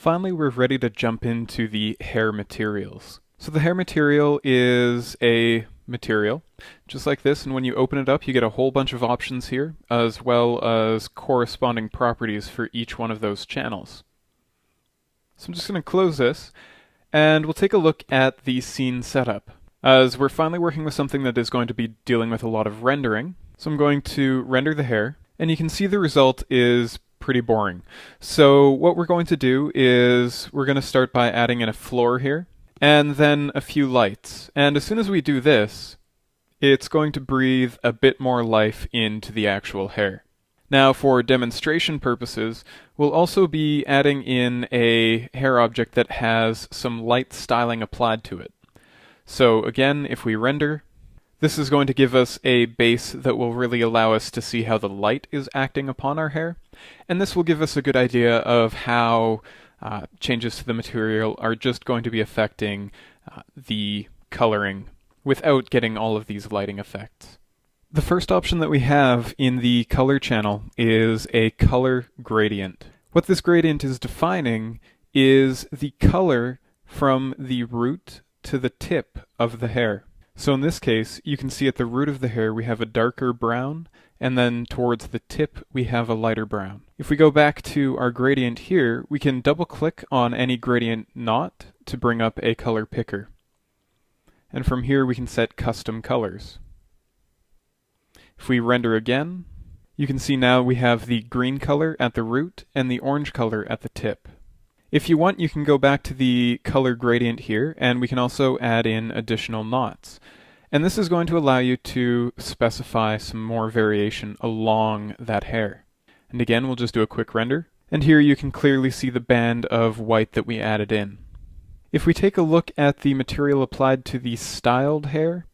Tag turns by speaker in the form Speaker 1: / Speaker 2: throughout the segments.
Speaker 1: Finally, we're ready to jump into the hair materials. So the hair material is a material, just like this, and when you open it up, you get a whole bunch of options here, as well as corresponding properties for each one of those channels. So I'm just going to close this, and we'll take a look at the scene setup, as we're finally working with something that is going to be dealing with a lot of rendering. So I'm going to render the hair, and you can see the result is pretty boring. So what we're going to do is we're going to start by adding in a floor here, and then a few lights. And as soon as we do this, it's going to breathe a bit more life into the actual hair. Now, for demonstration purposes, we'll also be adding in a hair object that has some light styling applied to it. So again, if we render, this is going to give us a base that will really allow us to see how the light is acting upon our hair, and this will give us a good idea of how changes to the material are just going to be affecting the coloring without getting all of these lighting effects. The first option that we have in the color channel is a color gradient. What this gradient is defining is the color from the root to the tip of the hair. So in this case, you can see at the root of the hair we have a darker brown, and then towards the tip we have a lighter brown. If we go back to our gradient here, we can double click on any gradient knot to bring up a color picker. And from here we can set custom colors. If we render again, you can see now we have the green color at the root and the orange color at the tip. If you want, you can go back to the color gradient here, and we can also add in additional knots. And this is going to allow you to specify some more variation along that hair. And again, we'll just do a quick render. And here you can clearly see the band of white that we added in. If we take a look at the material applied to the styled hair,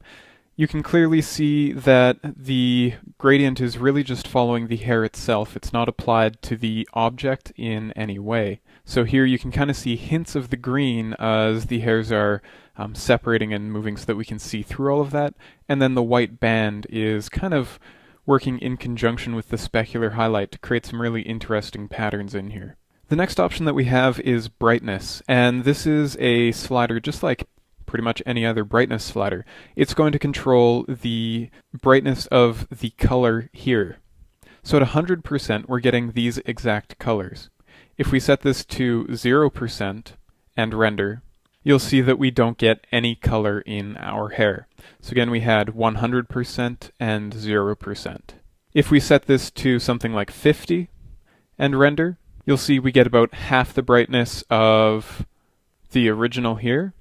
Speaker 1: you can clearly see that the gradient is really just following the hair itself. It's not applied to the object in any way. So here you can kind of see hints of the green as the hairs are separating and moving so that we can see through all of that. And then the white band is kind of working in conjunction with the specular highlight to create some really interesting patterns in here. The next option that we have is brightness, and this is a slider just like pretty much any other brightness slider. It's going to control the brightness of the color here. So at 100% we're getting these exact colors. If we set this to 0% and render, you'll see that we don't get any color in our hair. So again, we had 100% and 0%. If we set this to something like 50 and render, you'll see we get about half the brightness of the original here,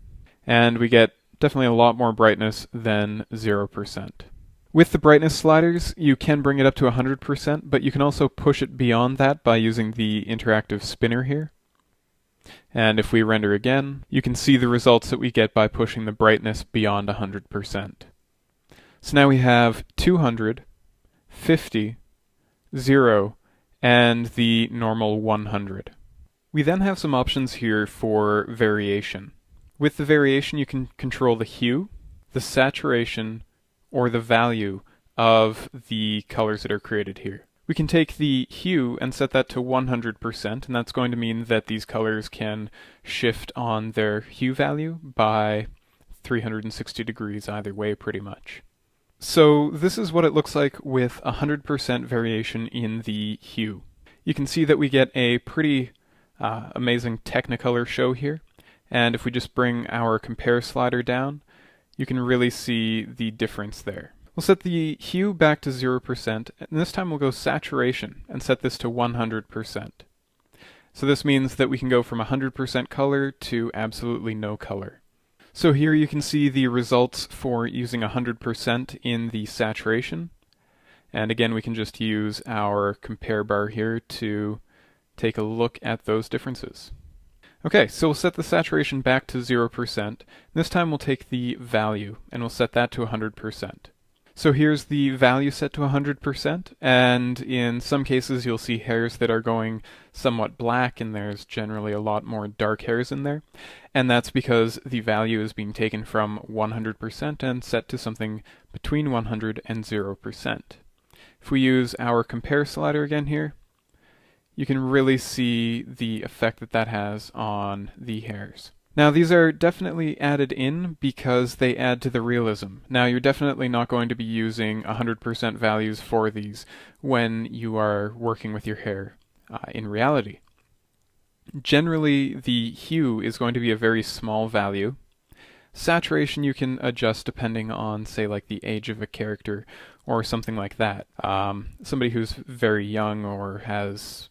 Speaker 1: and we get definitely a lot more brightness than 0%. With the brightness sliders, you can bring it up to 100%, but you can also push it beyond that by using the interactive spinner here. And if we render again, you can see the results that we get by pushing the brightness beyond 100%. So now we have 200, 50, 0, and the normal 100. We then have some options here for variation. With the variation, you can control the hue, the saturation, or the value of the colors that are created here. We can take the hue and set that to 100%, and that's going to mean that these colors can shift on their hue value by 360 degrees either way pretty much. So this is what it looks like with 100% variation in the hue. You can see that we get a pretty amazing Technicolor show here, and if we just bring our compare slider down, you can really see the difference there. We'll set the hue back to 0%, and this time we'll go saturation and set this to 100%. So this means that we can go from 100% color to absolutely no color. So here you can see the results for using 100% in the saturation. And again, we can just use our compare bar here to take a look at those differences. Okay, so we'll set the saturation back to 0%. This time we'll take the value and we'll set that to 100%. So here's the value set to 100%, and in some cases you'll see hairs that are going somewhat black, and there's generally a lot more dark hairs in there. And that's because the value is being taken from 100% and set to something between 100 and 0%. If we use our compare slider again here, you can really see the effect that that has on the hairs. Now, these are definitely added in because they add to the realism. Now, you're definitely not going to be using 100% values for these when you are working with your hair in reality. Generally, the hue is going to be a very small value. Saturation you can adjust depending on, say, like the age of a character or something like that. Somebody who's very young or has,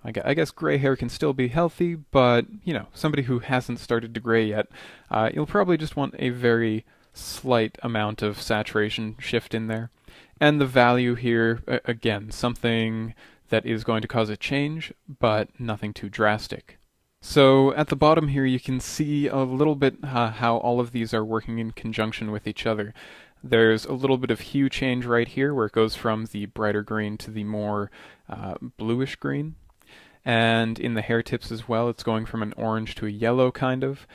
Speaker 1: I guess gray hair can still be healthy, but, you know, somebody who hasn't started to gray yet, you'll probably just want a very slight amount of saturation shift in there. And the value here, again, something that is going to cause a change, but nothing too drastic. So at the bottom here you can see a little bit how all of these are working in conjunction with each other. There's a little bit of hue change right here where it goes from the brighter green to the more bluish green. And in the hair tips as well, it's going from an orange to a yellow kind of.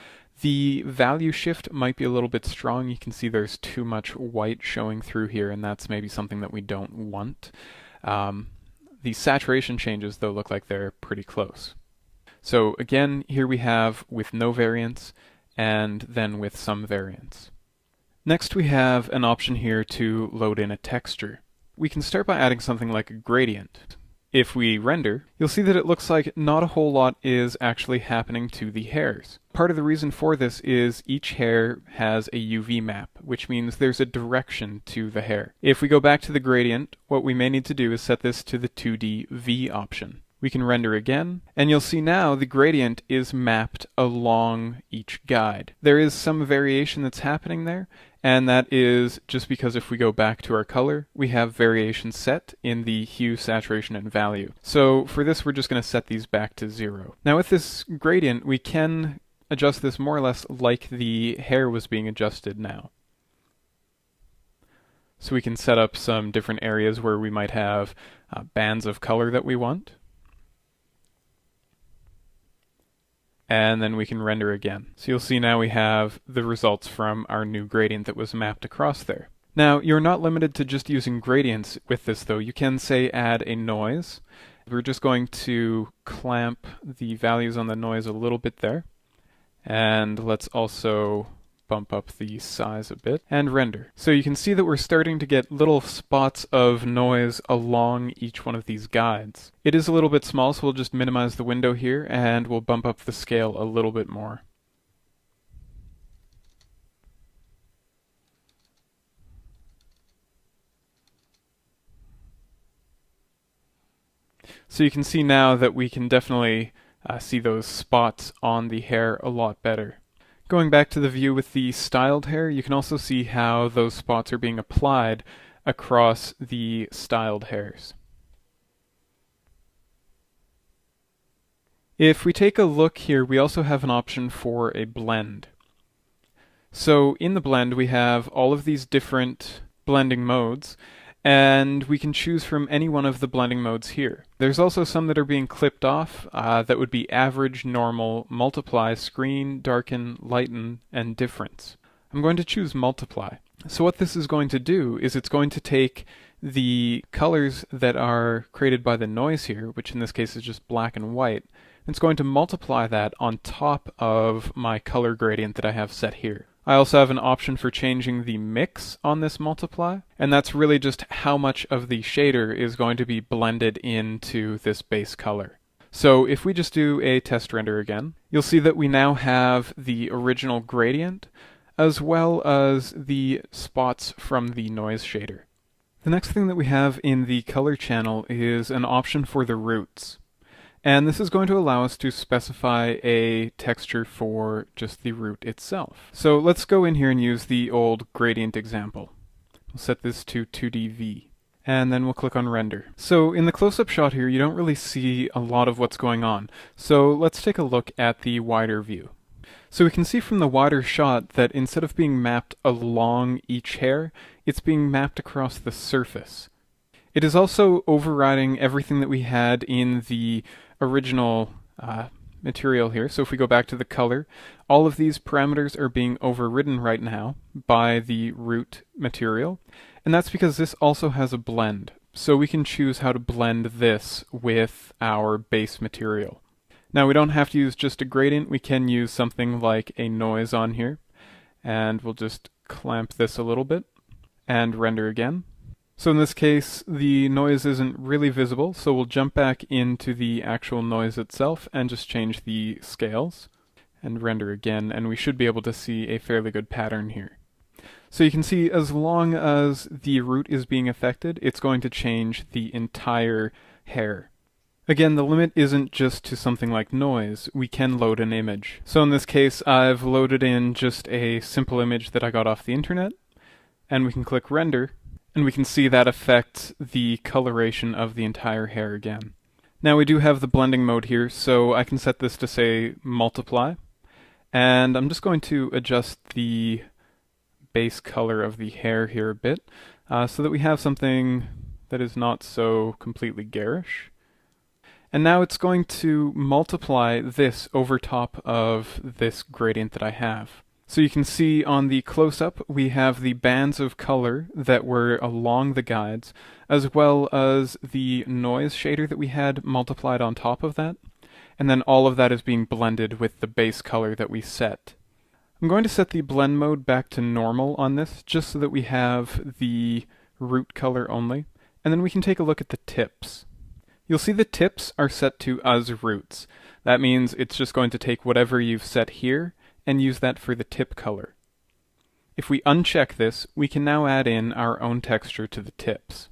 Speaker 1: The value shift might be a little bit strong. You can see there's too much white showing through here, and that's maybe something that we don't want. The saturation changes, though, look like they're pretty close. So again, here we have with no variance, and then with some variance. Next we have an option here to load in a texture. We can start by adding something like a gradient. If we render, you'll see that it looks like not a whole lot is actually happening to the hairs. Part of the reason for this is each hair has a UV map, which means there's a direction to the hair. If we go back to the gradient, what we may need to do is set this to the 2D V option. We can render again, and you'll see now the gradient is mapped along each guide. There is some variation that's happening there, and that is just because if we go back to our color, we have variation set in the hue, saturation, and value. So for this, we're just going to set these back to 0. Now with this gradient, we can adjust this more or less like the hair was being adjusted now. So we can set up some different areas where we might have bands of color that we want. And then we can render again. So you'll see now we have the results from our new gradient that was mapped across there. Now, you're not limited to just using gradients with this though. You can, say, add a noise. We're just going to clamp the values on the noise a little bit there. And let's also bump up the size a bit and render. So you can see that we're starting to get little spots of noise along each one of these guides. It is a little bit small, so we'll just minimize the window here and we'll bump up the scale a little bit more. So you can see now that we can definitely see those spots on the hair a lot better. Going back to the view with the styled hair, you can also see how those spots are being applied across the styled hairs. If we take a look here, we also have an option for a blend. So in the blend, we have all of these different blending modes, and we can choose from any one of the blending modes here. There's also some that are being clipped off that would be average, normal, multiply, screen, darken, lighten, and difference. I'm going to choose multiply. So what this is going to do is it's going to take the colors that are created by the noise here, which in this case is just black and white, and it's going to multiply that on top of my color gradient that I have set here. I also have an option for changing the mix on this multiply, and that's really just how much of the shader is going to be blended into this base color. So if we just do a test render again, you'll see that we now have the original gradient as well as the spots from the noise shader. The next thing that we have in the color channel is an option for the roots. And this is going to allow us to specify a texture for just the root itself. So let's go in here and use the old gradient example. We'll set this to 2DV. And then we'll click on render. So in the close-up shot here, you don't really see a lot of what's going on. So let's take a look at the wider view. So we can see from the wider shot that instead of being mapped along each hair, it's being mapped across the surface. It is also overriding everything that we had in the original material here. So if we go back to the color, all of these parameters are being overridden right now by the root material. And that's because this also has a blend. so we can choose how to blend this with our base material. Now we don't have to use just a gradient, we can use something like a noise on here, and we'll just clamp this a little bit and render again. So in this case, the noise isn't really visible, so we'll jump back into the actual noise itself and just change the scales and render again, and we should be able to see a fairly good pattern here. So you can see as long as the root is being affected, it's going to change the entire hair. Again, the limit isn't just to something like noise, we can load an image. So in this case, I've loaded in just a simple image that I got off the internet, and we can click render, and we can see that affects the coloration of the entire hair again. Now we do have the blending mode here, so I can set this to say multiply, and I'm just going to adjust the base color of the hair here a bit, so that we have something that is not so completely garish. And now it's going to multiply this over top of this gradient that I have. So you can see on the close-up we have the bands of color that were along the guides, as well as the noise shader that we had multiplied on top of that, and then all of that is being blended with the base color that we set. I'm going to set the blend mode back to normal on this, just so that we have the root color only, and then we can take a look at the tips. You'll see the tips are set to as roots. That means it's just going to take whatever you've set here and use that for the tip color. If we uncheck this, we can now add in our own texture to the tips.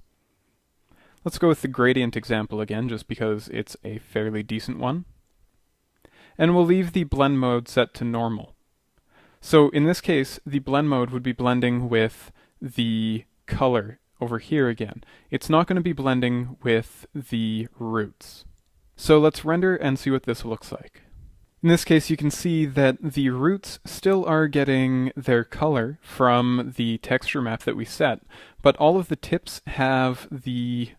Speaker 1: Let's go with the gradient example again, just because it's a fairly decent one. And we'll leave the blend mode set to normal. So in this case, the blend mode would be blending with the color over here again. It's not going to be blending with the roots. So let's render and see what this looks like. In this case, you can see that the roots still are getting their color from the texture map that we set, but all of the tips have the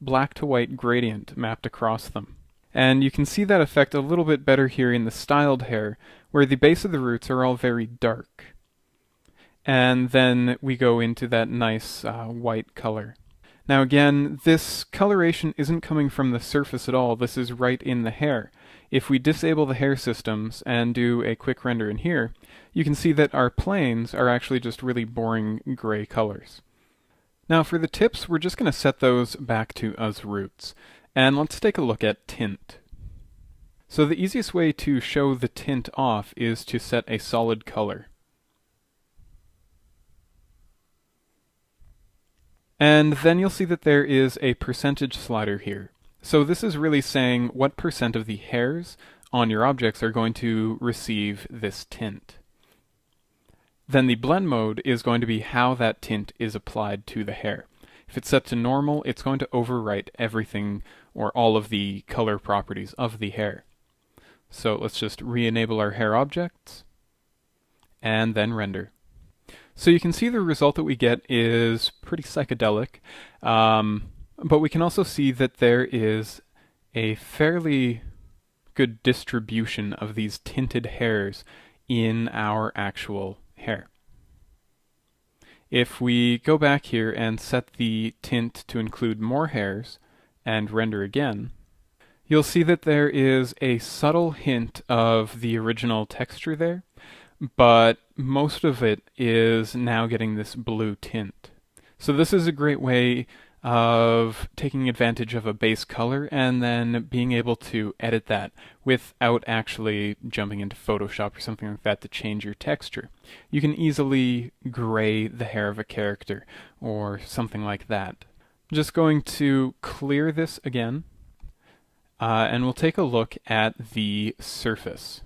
Speaker 1: black to white gradient mapped across them. And you can see that effect a little bit better here in the styled hair, where the base of the roots are all very dark. And then we go into that nice white color. Now again, this coloration isn't coming from the surface at all, this is right in the hair. If we disable the hair systems and do a quick render in here, you can see that our planes are actually just really boring gray colors. Now for the tips, we're just going to set those back to as roots. And let's take a look at tint. So the easiest way to show the tint off is to set a solid color. And then you'll see that there is a percentage slider here. So this is really saying what percent of the hairs on your objects are going to receive this tint. Then the blend mode is going to be how that tint is applied to the hair. If it's set to normal, it's going to overwrite everything or all of the color properties of the hair. So let's just re-enable our hair objects and then render. So you can see the result that we get is pretty psychedelic, but we can also see that there is a fairly good distribution of these tinted hairs in our actual hair. If we go back here and set the tint to include more hairs and render again, you'll see that there is a subtle hint of the original texture there, but most of it is now getting this blue tint. So this is a great way of taking advantage of a base color and then being able to edit that without actually jumping into Photoshop or something like that to change your texture. You can easily gray the hair of a character or something like that. I'm just going to clear this again, and we'll take a look at the surface.